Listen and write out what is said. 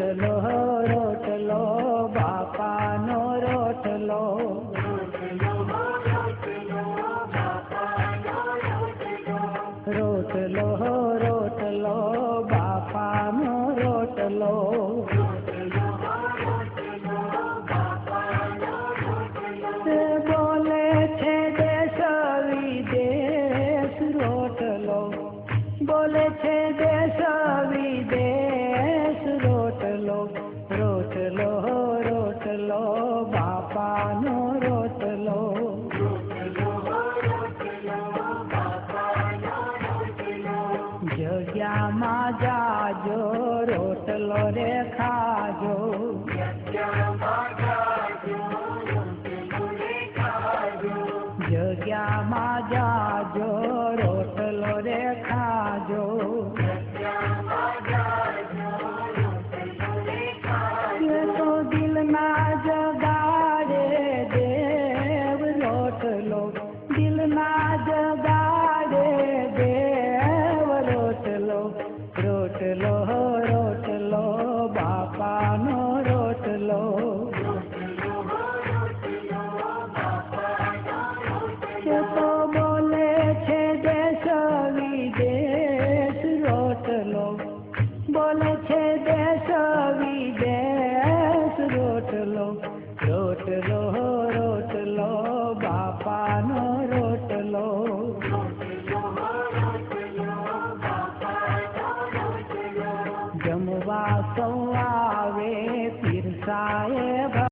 રોટલો રોટલો બાપાનો રોટલો, રોટલો રોટલો બાપાનો રોટલો, બોલે છે દેશ વિદેશ રોટલો, બોલે છે દેશ વિદેશ રોટલો, રોટલો રોટલો બાપાનો રોટલો, જગ્યામાં જાજો રોટલો રે ખા